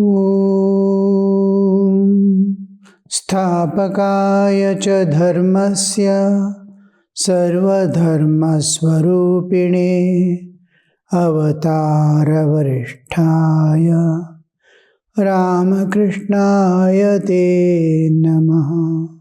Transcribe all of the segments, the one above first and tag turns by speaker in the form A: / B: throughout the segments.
A: Om Sthapakaya cha dharmasya sarvadharmasvarupine avatara varishtaya Ramakrishnaya te namaha.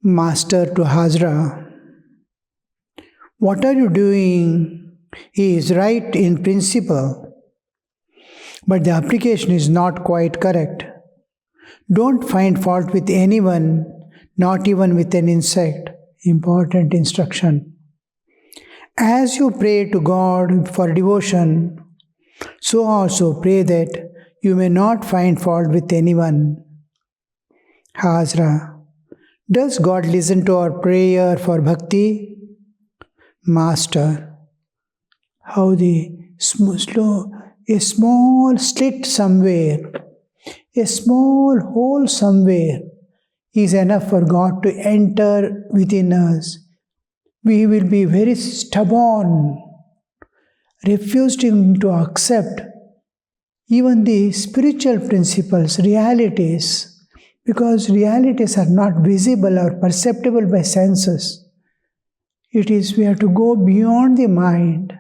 A: Master to Hazra, what are you doing? He is right in principle, but the application is not quite correct. Don't find fault with anyone, not even with an insect. Important instruction. As you pray to God for devotion, so also pray that you may not find fault with anyone. Hazra, does God listen to our prayer for bhakti? Master, how a small slit somewhere, a small hole somewhere is enough for God to enter within us. We will be very stubborn, refusing to accept even the spiritual principles, realities, because realities are not visible or perceptible by senses. It is we have to go beyond the mind.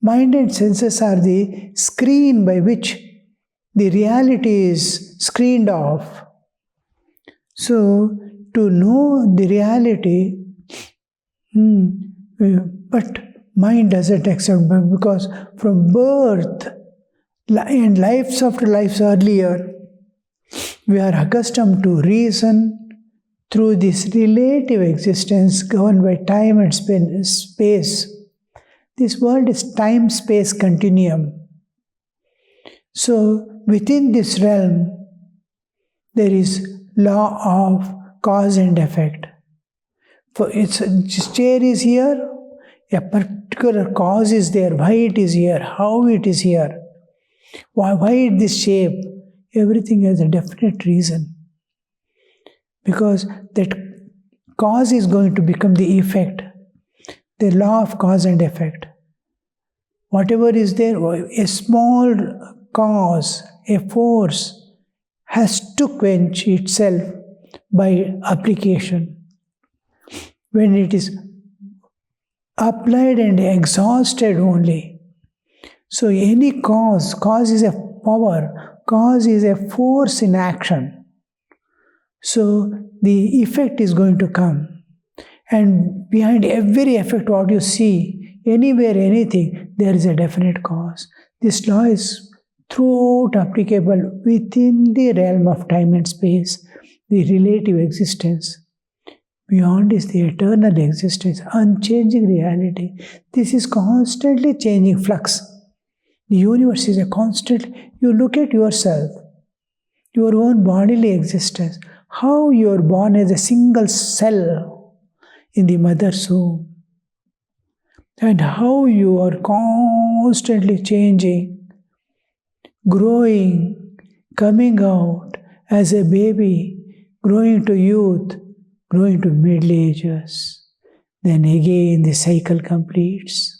A: Mind and senses are the screen by which the reality is screened off. So, to know the reality, but mind doesn't accept, because from birth and lives after lives earlier, we are accustomed to reason through this relative existence governed by time and space. This world is time-space continuum. So within this realm, there is law of cause and effect. For this chair is here, a particular cause is there, why it is here, how it is here, why this shape. Everything has a definite reason. Because that cause is going to become the effect. The law of cause and effect. Whatever is there, a small cause, a force, has to quench itself by application. When it is applied and exhausted only. So any cause is a power. Cause is a force in action. So the effect is going to come. And behind every effect, what you see, anywhere, anything, there is a definite cause. This law is throughout applicable within the realm of time and space, the relative existence. Beyond is the eternal existence, unchanging reality. This is constantly changing flux. The universe is a constant. You look at yourself, your own bodily existence, how you are born as a single cell in the mother's womb, and how you are constantly changing, growing, coming out as a baby, growing to youth, growing to middle ages. Then again the cycle completes.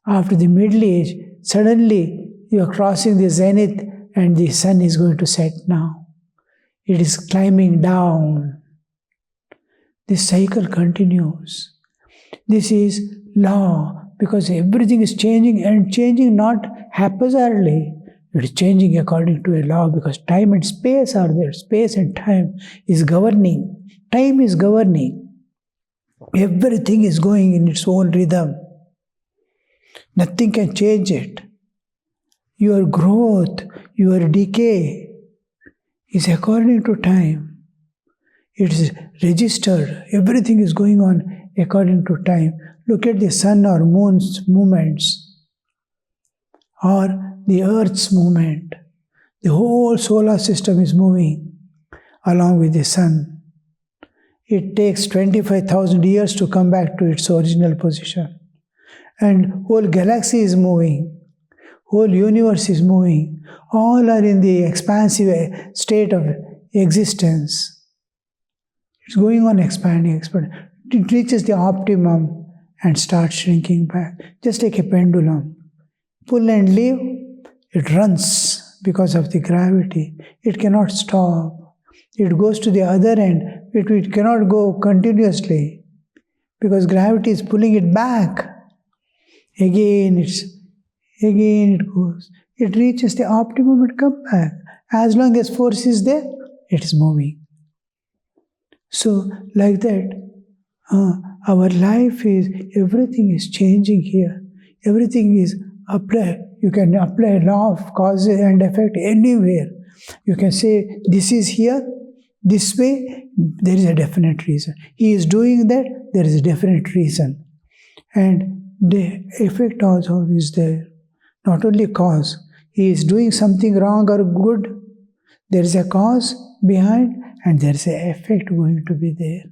A: After the middle age, suddenly you are crossing the zenith and the sun is going to set now. It is climbing down. This cycle continues. This is law, because everything is changing, and changing not haphazardly. It is changing according to a law, because time and space are there. Space and time is governing. Time is governing. Everything is going in its own rhythm. Nothing can change it. Your growth, your decay is according to time. It is registered. Everything is going on according to time. Look at the sun or moon's movements, or the earth's movement. The whole solar system is moving along with the sun. It takes 25,000 years to come back to its original position. And whole galaxy is moving. Whole universe is moving. All are in the expansive state of existence. It's going on expanding. It reaches the optimum and starts shrinking back, just like a pendulum. Pull and leave, it runs because of the gravity. It cannot stop. It goes to the other end. It cannot go continuously because gravity is pulling it back. Again it goes. It reaches the optimum, it comes back. As long as force is there, it is moving. So, like that, our life is, everything is changing here. Everything is applied. You can apply law of cause and effect anywhere. You can say, this is here, this way, there is a definite reason. He is doing that, there is a definite reason. And the effect also is there. Not only cause. He is doing something wrong or good, there is a cause behind and there is an effect going to be there.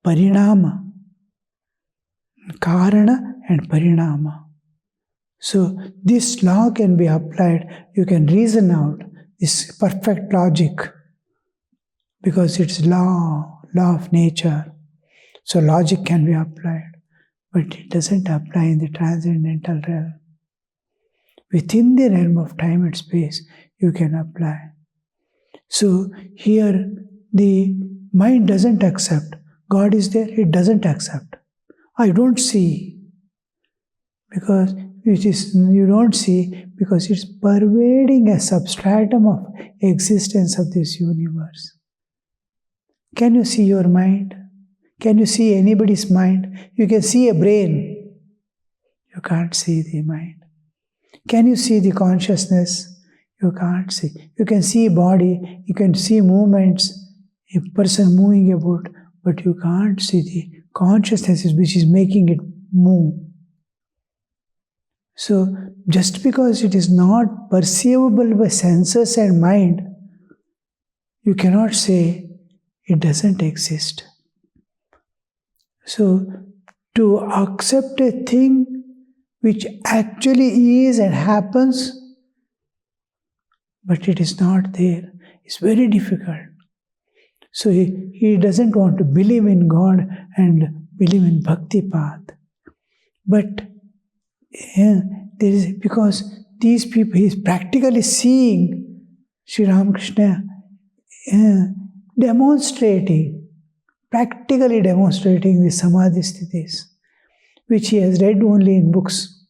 A: Parinama. Karana and Parinama. So this law can be applied. You can reason out this perfect logic because it's law of nature. So logic can be applied, but it doesn't apply in the transcendental realm. Within the realm of time and space, you can apply. So here, the mind doesn't accept. God is there, it doesn't accept. I don't see. Because you don't see because it's pervading a substratum of existence of this universe. Can you see your mind? Can you see anybody's mind? You can see a brain. You can't see the mind. Can you see the consciousness? You can't see. You can see body, you can see movements, a person moving about, but you can't see the consciousness which is making it move. So, just because it is not perceivable by senses and mind, you cannot say it doesn't exist. So, to accept a thing which actually is and happens, but it is not there, is very difficult. So he doesn't want to believe in God and believe in Bhakti path. But there is, because these people, he is practically seeing Sri Ramakrishna practically demonstrating the Samadhi sthithis, which he has read only in books.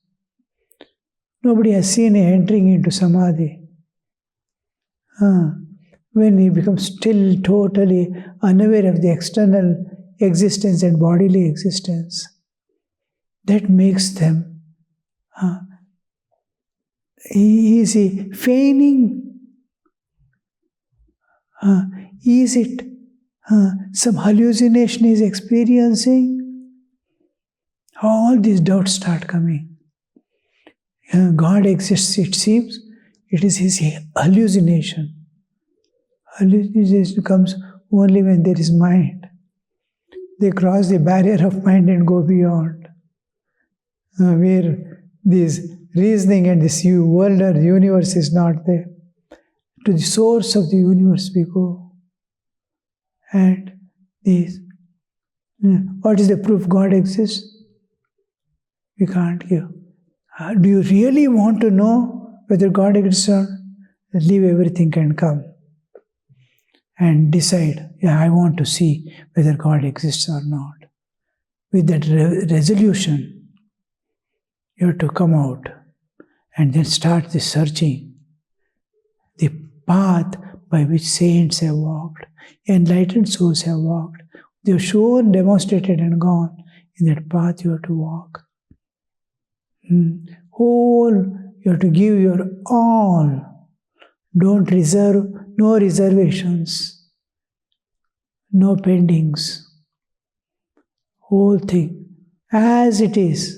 A: Nobody has seen him entering into Samadhi. When he becomes still totally unaware of the external existence and bodily existence, that makes them easy. Feigning, is it some hallucination is experiencing? All these doubts start coming. God exists, it seems. It is his hallucination. Hallucination comes only when there is mind. They cross the barrier of mind and go beyond. Where this reasoning and this world or universe is not there. To the source of the universe we go. And this, what is the proof God exists? We can't give. Do you really want to know whether God exists or not? Leave everything and come. And decide, I want to see whether God exists or not. With that resolution, you have to come out and then start the searching. The path by which saints have walked, enlightened souls have walked. They have shown, demonstrated and gone. In that path you have to walk. Whole, you have to give your all. Don't reserve, no reservations, no pendings. Whole thing as it is.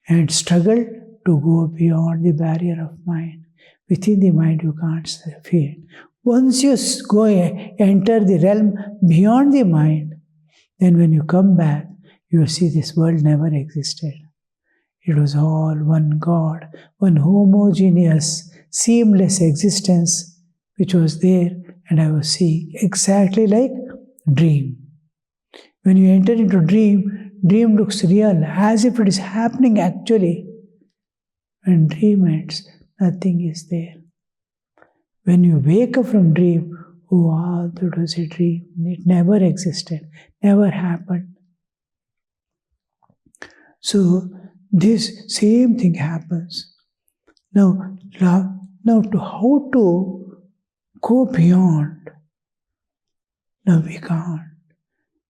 A: And struggle to go beyond the barrier of mind. Within the mind you can't feel. Once you go enter the realm beyond the mind, then when you come back, you will see this world never existed. It was all one God, one homogeneous, seamless existence which was there and I was seeing exactly like dream. When you enter into dream, dream looks real, as if it is happening actually. When dream ends, nothing is there. When you wake up from dream, oh, wow, that was a dream. It never existed, never happened. So this same thing happens. Now to how to go beyond? Now we can't.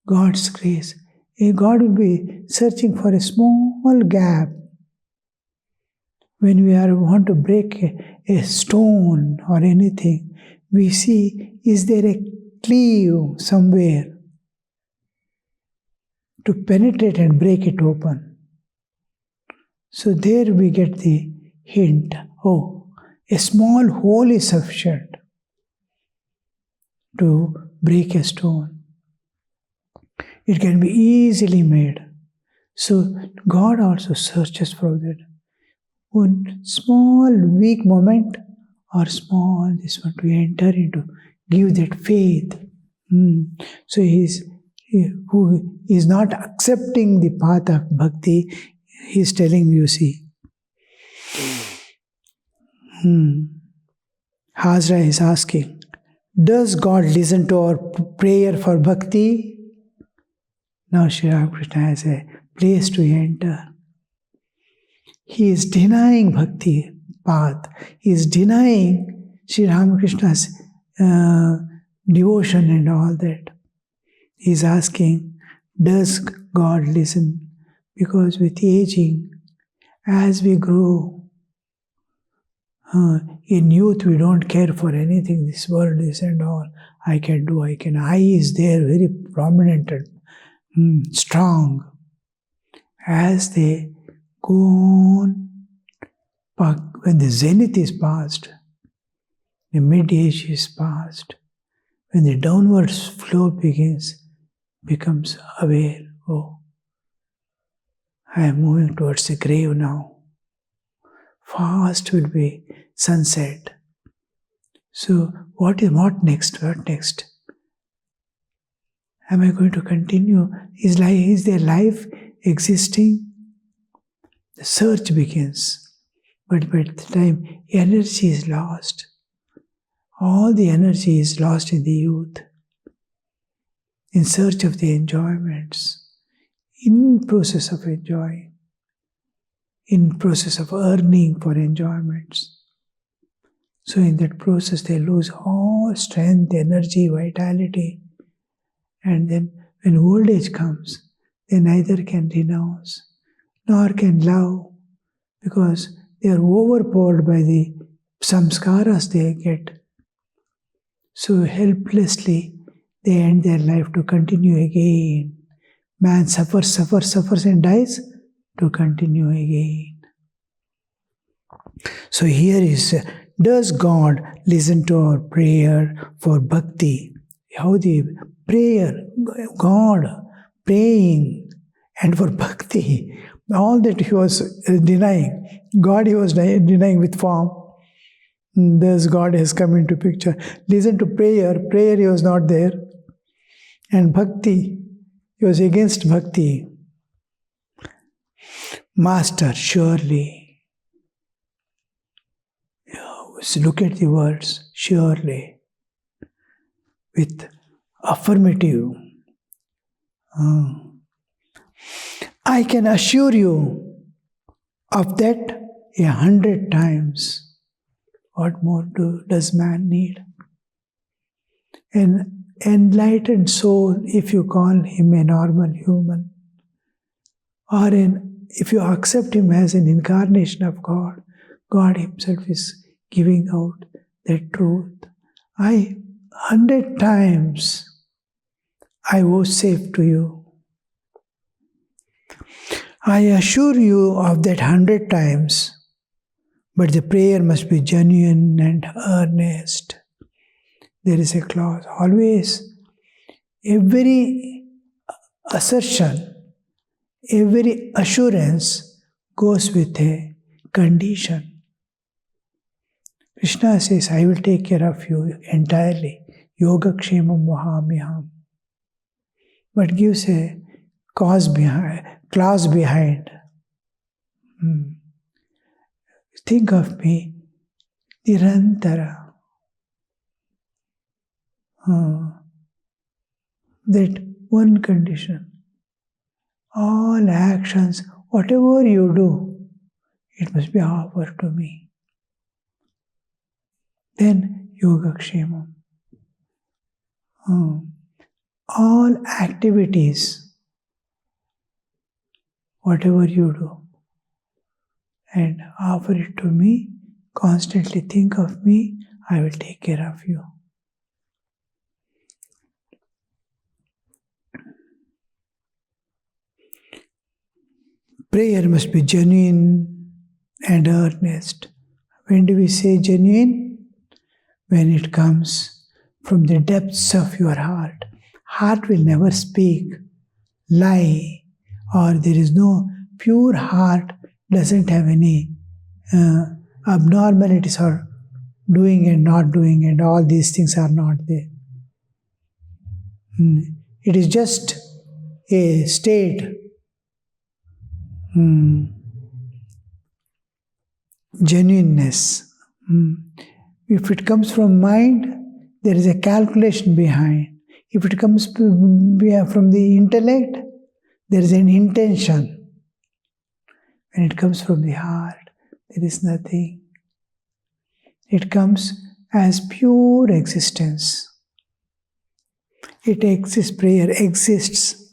A: God's grace. God will be searching for a small gap. When we want to break a stone or anything, we see, is there a cleave somewhere to penetrate and break it open? So there we get the hint. Oh, a small hole is sufficient to break a stone. It can be easily made. So God also searches for that. One small weak moment or small this one to enter into, give that faith. So who is not accepting the path of bhakti, he is telling you, see. Hazra is asking, does God listen to our prayer for bhakti? Now Sri Ramakrishna has a place to enter. He is denying bhakti path. He is denying Sri Ramakrishna's devotion and all that. He is asking, does God listen? Because with aging, as we grow, in youth we don't care for anything. This world is and all. I can. I is there, very prominent and strong. As they go on, when the zenith is past, the mid-age is past, when the downward flow becomes aware, oh, I am moving towards the grave now. Fast will be sunset. So what next? What next? Am I going to continue? Is there life existing? The search begins. But by the time energy is lost, all the energy is lost in the youth, in search of the enjoyments, in process of enjoying, in process of earning for enjoyments. So in that process they lose all strength, energy, vitality. And then when old age comes, they neither can renounce nor can love, because they are overpowered by the samskaras they get. So helplessly they end their life to continue again. Man suffers and dies to continue again. So here is, does God listen to our prayer for bhakti? How the prayer, God praying, and for bhakti, all that he was denying, God he was denying with form. Thus God has come into picture. Listen to prayer he was not there. And bhakti, he was against bhakti. Master, surely. Look at the words, surely. With affirmative. I can assure you of that 100 times. What more does man need? An enlightened soul, if you call him a normal human, or if you accept him as an incarnation of God, God himself is giving out that truth. 100 times I vouchsafe to you. I assure you of that 100 times, but the prayer must be genuine and earnest. There is a clause. Always, every assertion, every assurance goes with a condition. Krishna says, I will take care of you entirely. Yogakshemam Vahamyaham. But gives a cause behind, clause behind. Think of me, Nirantara. That one condition. All actions, whatever you do, it must be offered to me. Then Yogakshemam. All activities, whatever you do, and offer it to me, constantly think of me, I will take care of you. Prayer must be genuine and earnest. When do we say genuine? When it comes from the depths of your heart. Heart will never speak, lie, or there is no pure heart, doesn't have any abnormalities or doing and not doing, and all these things are not there. It is just a state. Genuineness. If it comes from mind, there is a calculation behind. If it comes from the intellect, there is an intention. When it comes from the heart, there is nothing. It comes as pure existence. It exists, prayer exists.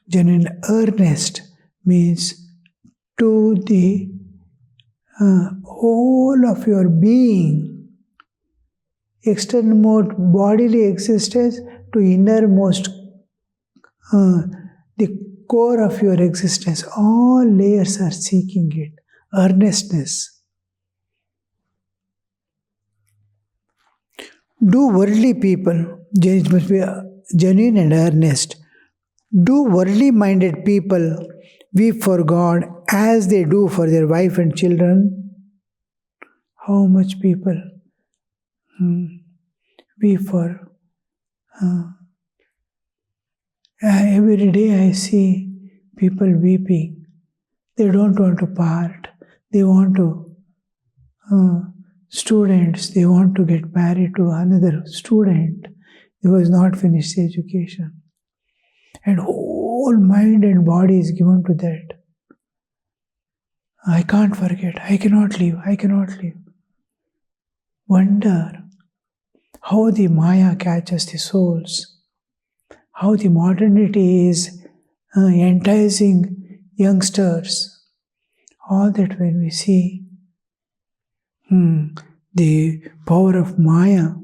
A: Genuine earnest means to the whole of your being, externmost bodily existence to innermost, the core of your existence. All layers are seeking it. Earnestness. Do worldly people, it must be genuine and earnest. Do worldly minded people weep for God as they do for their wife and children? How much people weep for? Every day I see people weeping. They don't want to part. They want to, students, they want to get married to another student who has not finished education. And whole mind and body is given to that. I can't forget, I cannot leave. Wonder how the Maya catches the souls, how the modernity is enticing youngsters. All that when we see the power of Maya,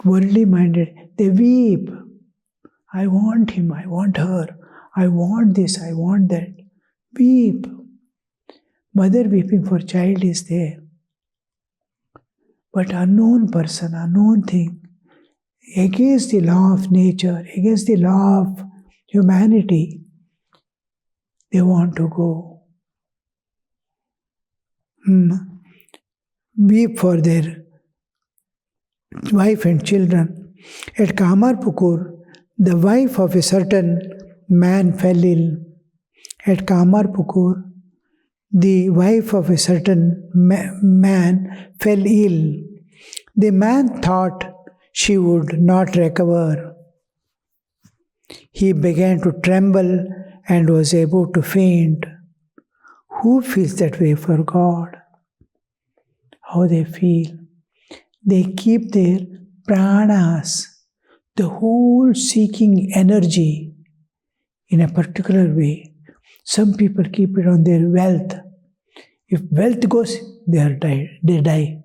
A: worldly minded, they weep. I want him, I want her, I want this, I want that. Weep. Mother weeping for child is there. But unknown person, unknown thing, against the law of nature, against the law of humanity, they want to go. Weep for their wife and children. At Kamarpukur, the wife of a certain man fell ill. At Kamarpukur, the wife of a certain man fell ill. The man thought she would not recover. He began to tremble and was about to faint. Who feels that way for God? How they feel? They keep their pranas, the whole seeking energy, in a particular way. Some people keep it on their wealth. If wealth goes, they die.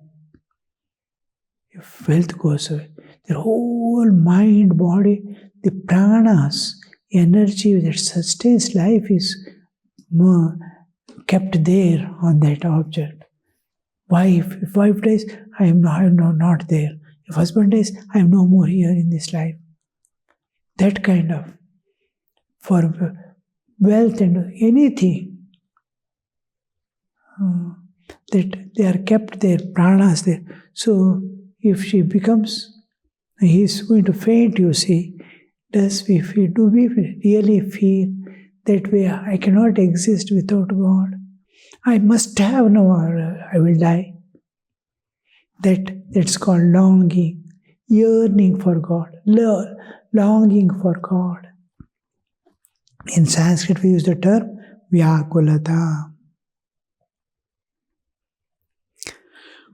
A: If wealth goes away, their whole mind, body, the pranas, energy that sustains life is kept there on that object. Wife, if wife dies, I am not there. If husband dies, I am no more here in this life. That kind of, for wealth and anything. that they are kept their pranas there. So if she becomes, he is going to faint, you see. Do we really feel that way? I cannot exist without God. I must have no, or I will die. That's called longing, yearning for God, longing for God. In Sanskrit, we use the term Vyakulata.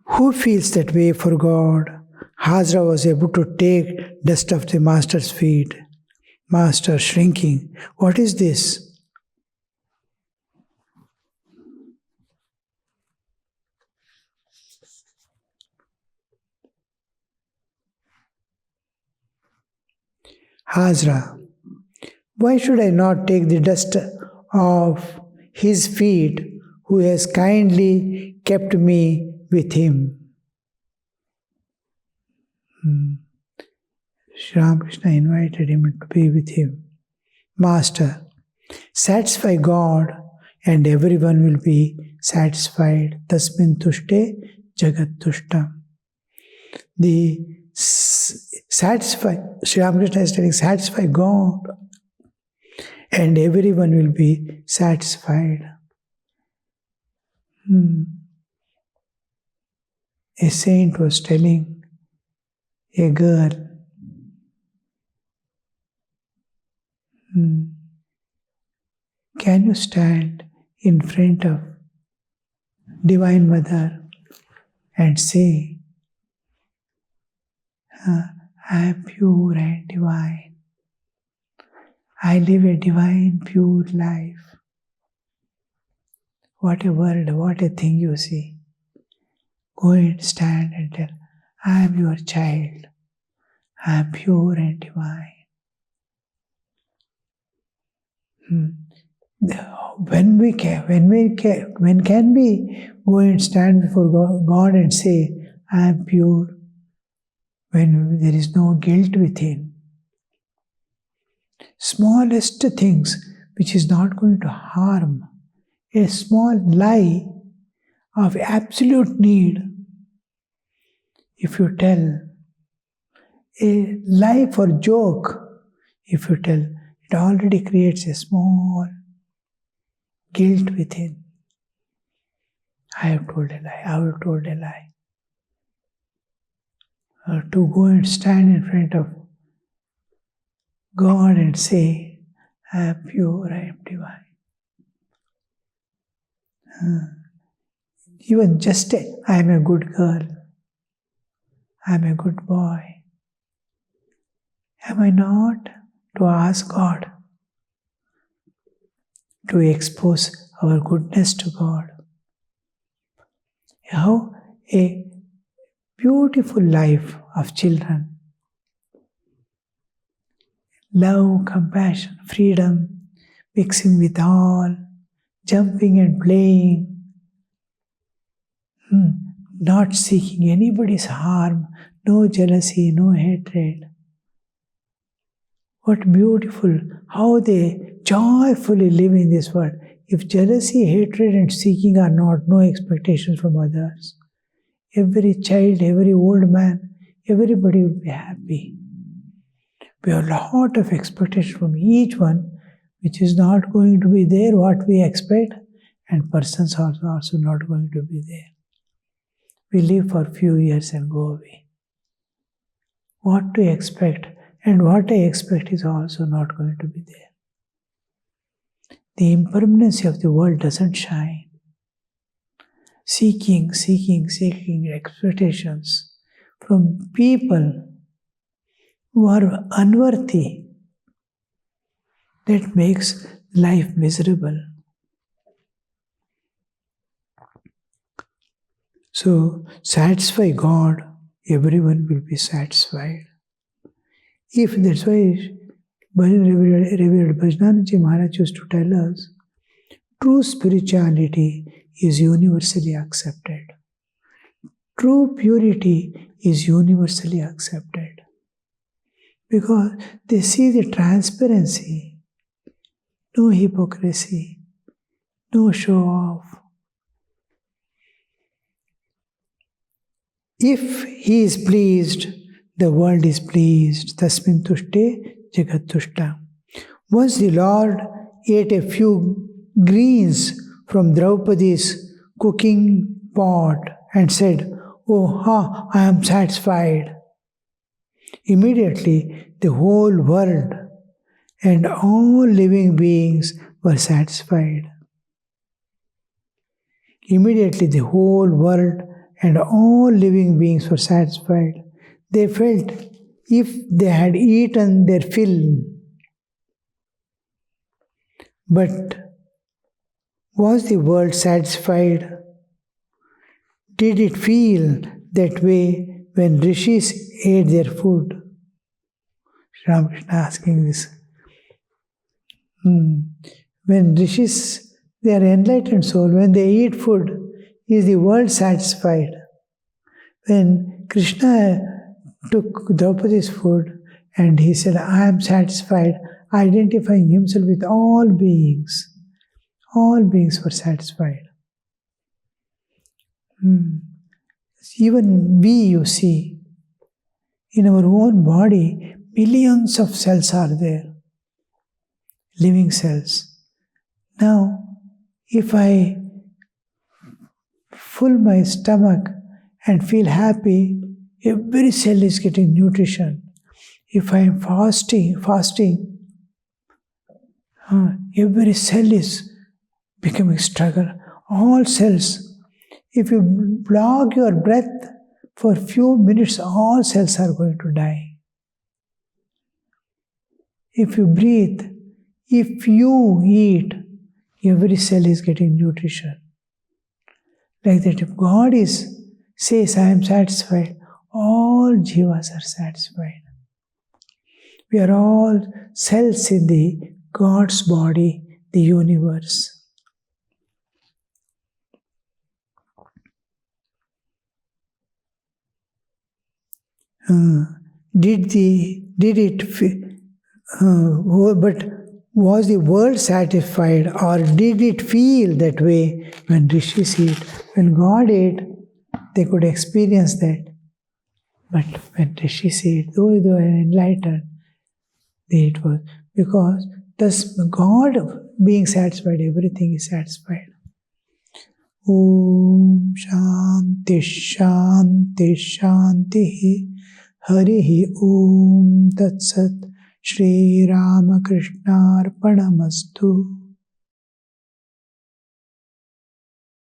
A: Who feels that way for God? Hazra was able to take dust of the master's feet. Master shrinking. What is this? Hazra. Why should I not take the dust of his feet, who has kindly kept me with him? Sri Ramakrishna invited him to be with him. Master, satisfy God and everyone will be satisfied. Tasmin tushte jagat tushtam. The satisfy, Sri Ramakrishna is telling, satisfy God and everyone will be satisfied. A saint was telling a girl, can you stand in front of Divine Mother and say, I am pure and divine. I live a divine, pure life. What a word, what a thing you see. Go and stand and tell, I am your child. I am pure and divine. When can we go and stand before God and say, I am pure, when there is no guilt within? Smallest things which is not going to harm, a small lie of absolute need, if you tell, a lie for joke, if you tell, it already creates a small guilt within. I have told a lie, I have told a lie. Or to go and stand in front of God and say, I am pure, I am divine. Even just I am a good girl, I am a good boy. Am I not to ask God to expose our goodness to God? How a beautiful life of children. Love, compassion, freedom, mixing with all, jumping and playing, not seeking anybody's harm, no jealousy, no hatred. What beautiful, how they joyfully live in this world. If jealousy, hatred and seeking are not, no expectations from others. Every child, every old man, everybody will be happy. We have a lot of expectation from each one, which is not going to be there what we expect, and persons are also not going to be there. We live for a few years and go away. What to expect and what I expect is also not going to be there. The impermanency of the world doesn't shine. Seeking expectations from people who are unworthy, that makes life miserable. So, satisfy God, everyone will be satisfied. If that's why Revered Vivekananda-ji Maharaj used to tell us, true spirituality is universally accepted. True purity is universally accepted. Because they see the transparency, no hypocrisy, no show off. If he is pleased, the world is pleased. Tasmin tushte jagat tushta. Once the Lord ate a few greens from Draupadi's cooking pot and said, "Oh, I am satisfied." Immediately, the whole world and all living beings were satisfied. Immediately, the whole world and all living beings were satisfied. They felt if they had eaten their fill. But was the world satisfied? Did it feel that way when rishis ate their food? Ramakrishna asking this. When rishis, they are enlightened soul, when they eat food, is the world satisfied? When Krishna took Draupadi's food and he said, "I am satisfied," identifying himself with all beings were satisfied. Even we, you see, in our own body, millions of cells are there, living cells. Now, if I fill my stomach and feel happy, every cell is getting nutrition. If I am fasting, every cell is becoming struggle. All cells. If you block your breath for a few minutes, all cells are going to die. If you breathe, if you eat, every cell is getting nutrition. Like that, if God says, "I am satisfied," all jivas are satisfied. We are all cells in the God's body, the universe. But was the world satisfied, or did it feel that way when rishis ate? When God ate, they could experience that. But when rishis ate, though they were enlightened, it was because thus God being satisfied, everything is satisfied. Om Shanti Shanti Shanti Harihi Om Tat Sat Shri Ramakrishna Arpanamastu.